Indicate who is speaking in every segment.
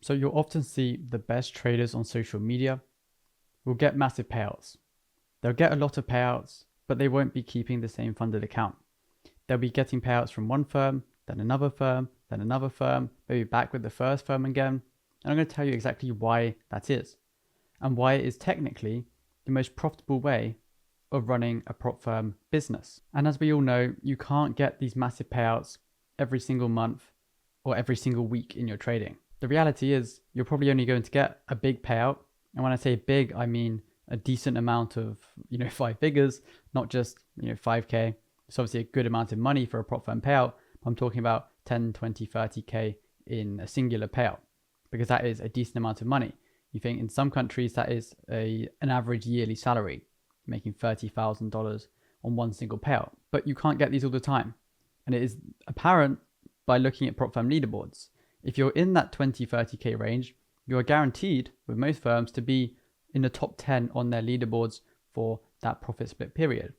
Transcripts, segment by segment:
Speaker 1: So you'll often see the best traders on social media will get massive payouts. They'll get a lot of payouts, but they won't be keeping the same funded account. They'll be getting payouts from one firm, then another firm, then another firm, maybe back with the first firm again. And I'm going to tell you exactly why that is and why it is technically the most profitable way of running a prop firm business. And as we all know, you can't get these massive payouts every single month or every single week in your trading. The reality is you're probably only going to get a big payout. And when I say big, I mean a decent amount of, 5 figures, not just, 5K. It's obviously a good amount of money for a prop firm payout. I'm talking about 10, 20, 30K in a singular payout, because that is a decent amount of money. You think in some countries that is an average yearly salary, making $30,000 on one single payout. But you can't get these all the time. And it is apparent by looking at prop firm leaderboards. If you're in that 20, 30K range, you are guaranteed with most firms to be in the top 10 on their leaderboards for that profit split period.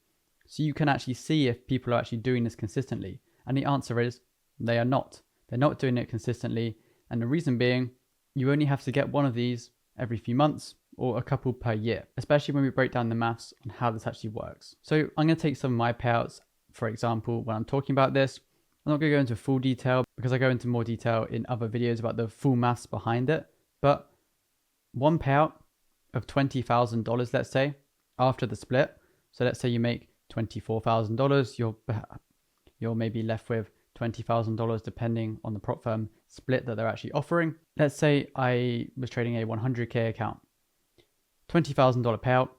Speaker 1: So you can actually see if people are actually doing this consistently. And the answer is they are not. They're not doing it consistently. And the reason being, you only have to get one of these every few months or a couple per year, especially when we break down the maths on how this actually works. So I'm going to take some of my payouts, for example, when I'm talking about this. I'm not going to go into full detail because I go into more detail in other videos about the full maths behind it. But one payout of $20,000, let's say, after the split. So let's say you make $24,000, you're maybe left with $20,000 depending on the prop firm split that they're actually offering. Let's say I was trading a 100K account. $20,000 payout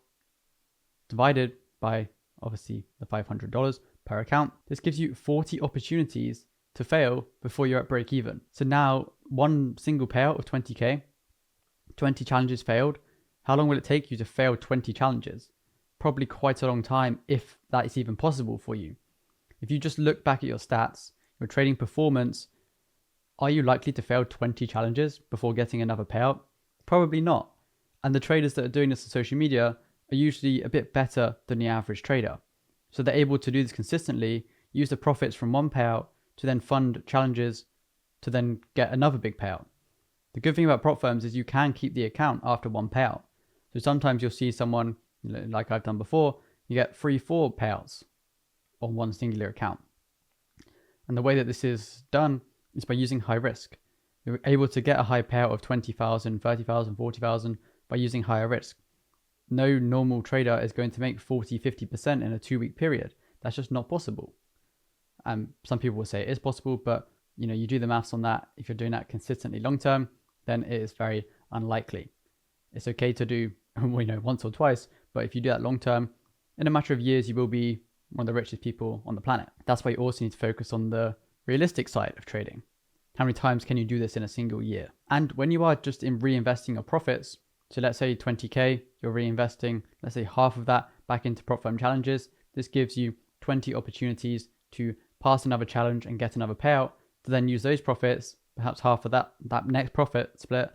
Speaker 1: divided by obviously the $500 per account. This gives you 40 opportunities to fail before you're at break even. So now one single payout of 20K, 20 challenges failed. How long will it take you to fail 20 challenges? Probably quite a long time if that is even possible for you. If you just look back at your stats, your trading performance, are you likely to fail 20 challenges before getting another payout? Probably not. And the traders that are doing this on social media are usually a bit better than the average trader. So they're able to do this consistently, use the profits from one payout to then fund challenges to then get another big payout. The good thing about prop firms is you can keep the account after one payout. So sometimes you'll see someone, like I've done before, you get 3-4 payouts on one singular account. And the way that this is done is by using high risk. You're able to get a high payout of 20,000, 30,000, 40,000 by using higher risk. No normal trader is going to make 40, 50% in a 2-week period. That's just not possible. Some people will say it is possible, but you do the maths on that. If you're doing that consistently long term, then it is very unlikely. It's okay to do once or twice, but if you do that long term, in a matter of years, you will be one of the richest people on the planet. That's why you also need to focus on the realistic side of trading. How many times can you do this in a single year? And when you are just in reinvesting your profits, so let's say 20K, you're reinvesting, let's say half of that back into prop firm challenges. This gives you 20 opportunities to pass another challenge and get another payout, to then use those profits, perhaps half of that next profit split,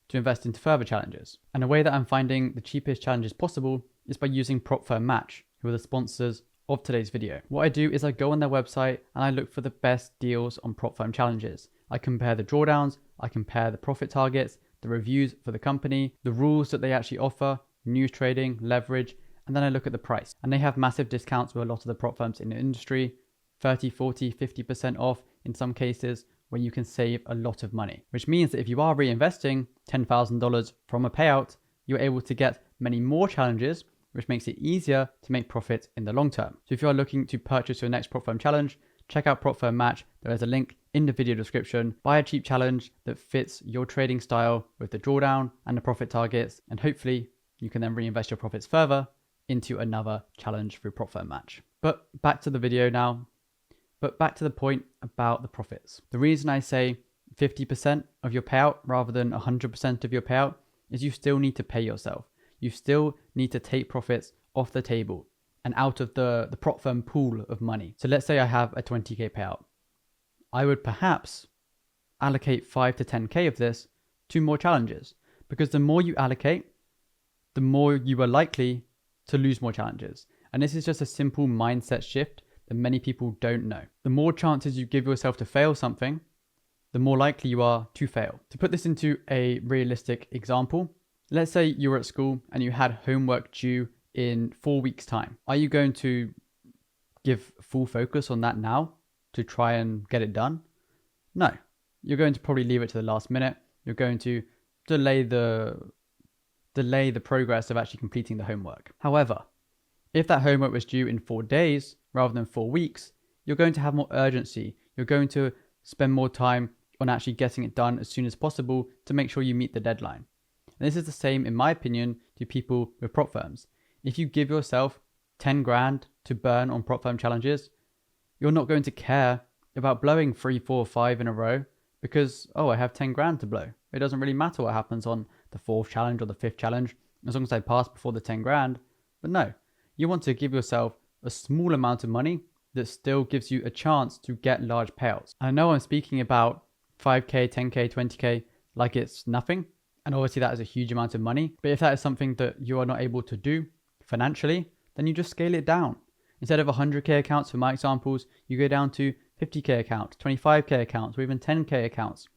Speaker 1: to invest into further challenges. And a way that I'm finding the cheapest challenges possible is by using Prop Firm Match, who are the sponsors of today's video. What I do is I go on their website and I look for the best deals on prop firm challenges. I compare the drawdowns, I compare the profit targets, the reviews for the company, the rules that they actually offer, news trading, leverage, and then I look at the price. And they have massive discounts with a lot of the prop firms in the industry, 30, 40, 50% off in some cases, where you can save a lot of money. Which means that if you are reinvesting $10,000 from a payout, you're able to get many more challenges, which makes it easier to make profit in the long term. So if you are looking to purchase your next prop firm challenge, check out Prop Firm Match. There is a link in the video description. Buy a cheap challenge that fits your trading style with the drawdown and the profit targets, and hopefully you can then reinvest your profits further into another challenge through Prop Firm Match. But back to the video now. But back to the point about the profits. The reason I say 50% of your payout rather than 100% of your payout is you still need to pay yourself. You still need to take profits off the table and out of the prop firm pool of money. So let's say I have a 20K payout. I would perhaps allocate 5 to 10K of this to more challenges, because the more you allocate, the more you are likely to lose more challenges. And this is just a simple mindset shift that many people don't know. The more chances you give yourself to fail something, the more likely you are to fail. To put this into a realistic example, let's say you were at school and you had homework due in 4 weeks' time. Are you going to give full focus on that now to try and get it done? No. You're going to probably leave it to the last minute. You're going to delay the progress of actually completing the homework. However, if that homework was due in 4 days rather than 4 weeks, you're going to have more urgency. You're going to spend more time on actually getting it done as soon as possible to make sure you meet the deadline. And this is the same, in my opinion, to people with prop firms. If you give yourself 10 grand to burn on prop firm challenges, you're not going to care about blowing 3, 4, 5 in a row because, oh, I have 10 grand to blow. It doesn't really matter what happens on the 4th challenge or the 5th challenge, as long as I pass before the 10 grand. But no, you want to give yourself a small amount of money that still gives you a chance to get large payouts. I know I'm speaking about 5K, 10K, 20K like it's nothing. And obviously that is a huge amount of money. But if that is something that you are not able to do financially, then you just scale it down. Instead of 100K accounts for my examples, you go down to 50K accounts, 25K accounts, or even 10K accounts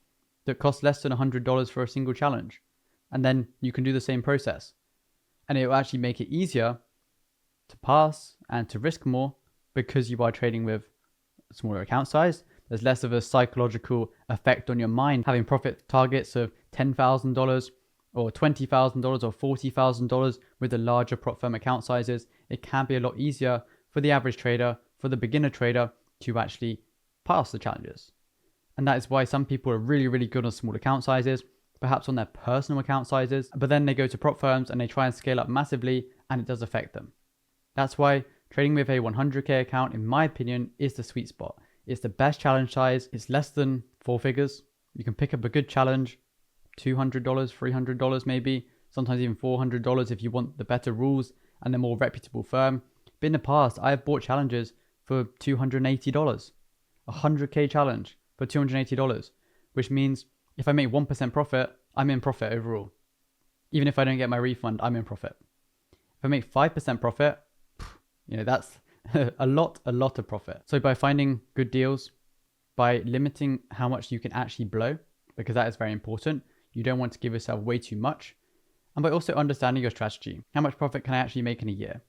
Speaker 1: that cost less than $100 for a single challenge. And then you can do the same process. And it will actually make it easier to pass and to risk more because you are trading with a smaller account size. There's less of a psychological effect on your mind having profit targets of $10,000 or $20,000 or $40,000 with the larger prop firm account sizes. It can be a lot easier for the average trader, for the beginner trader to actually pass the challenges. And that is why some people are really, really good on small account sizes, perhaps on their personal account sizes, but then they go to prop firms and they try and scale up massively and it does affect them. That's why trading with a 100K account, in my opinion, is the sweet spot. It's the best challenge size. It's less than 4 figures. You can pick up a good challenge, $200, $300 maybe, sometimes even $400 if you want the better rules and the more reputable firm. But in the past, I have bought challenges for $280, a 100K challenge for $280, which means if I make 1% profit, I'm in profit overall. Even if I don't get my refund, I'm in profit. If I make 5% profit, that's a lot of profit. So by finding good deals, by limiting how much you can actually blow, because that is very important, you don't want to give yourself way too much. And by also understanding your strategy, how much profit can I actually make in a year?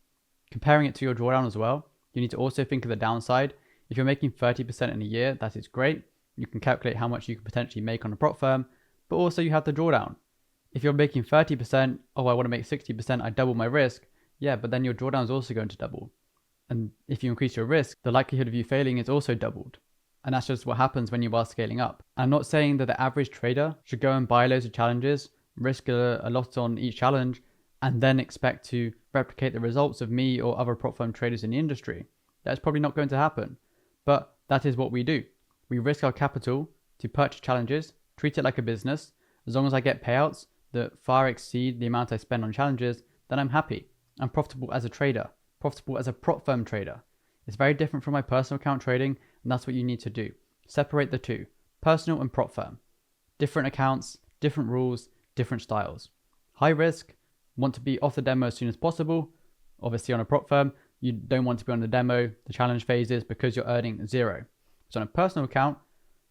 Speaker 1: Comparing it to your drawdown as well, you need to also think of the downside. If you're making 30% in a year, that is great. You can calculate how much you could potentially make on a prop firm, but also you have the drawdown. If you're making 30%, oh, I want to make 60%, I double my risk. Yeah, but then your drawdown is also going to double. And if you increase your risk, the likelihood of you failing is also doubled. And that's just what happens when you are scaling up. I'm not saying that the average trader should go and buy loads of challenges, risk a lot on each challenge, and then expect to replicate the results of me or other prop firm traders in the industry. That's probably not going to happen. But that is what we do. We risk our capital to purchase challenges, treat it like a business. As long as I get payouts that far exceed the amount I spend on challenges, then I'm happy. I'm profitable as a trader, profitable as a prop firm trader. It's very different from my personal account trading, and that's what you need to do. Separate the two, personal and prop firm. Different accounts, different rules, different styles. High risk, want to be off the demo as soon as possible. Obviously on a prop firm, you don't want to be on the demo, the challenge phases, because you're earning zero. So on a personal account,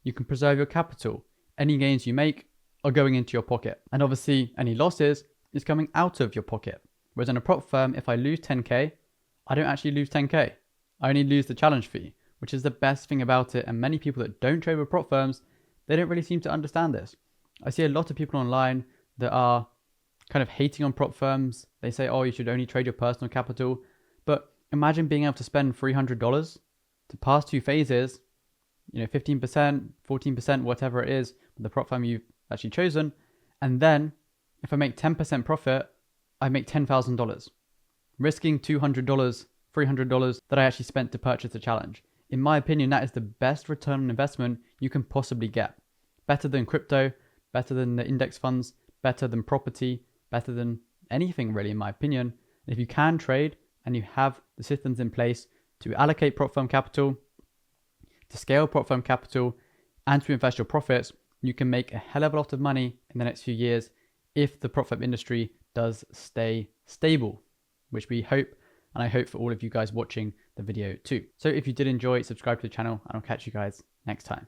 Speaker 1: you can preserve your capital. Any gains you make are going into your pocket. And obviously any losses is coming out of your pocket. Whereas on a prop firm, if I lose 10K, I don't actually lose 10K. I only lose the challenge fee, which is the best thing about it. And many people that don't trade with prop firms, they don't really seem to understand this. I see a lot of people online that are kind of hating on prop firms. They say, oh, you should only trade your personal capital. But imagine being able to spend $300 to pass 2 phases, 15%, 14%, whatever it is, with the prop firm you've actually chosen. And then if I make 10% profit, I make $10,000, risking $200, $300 that I actually spent to purchase the challenge. In my opinion, that is the best return on investment you can possibly get. Better than crypto, better than the index funds, better than property, better than anything really, in my opinion. And if you can trade and you have the systems in place to allocate prop firm capital, to scale prop firm capital, and to invest your profits, you can make a hell of a lot of money in the next few years if the prop firm industry does stay stable, which we hope, and I hope for all of you guys watching the video too. So if you did enjoy, subscribe to the channel, and I'll catch you guys next time.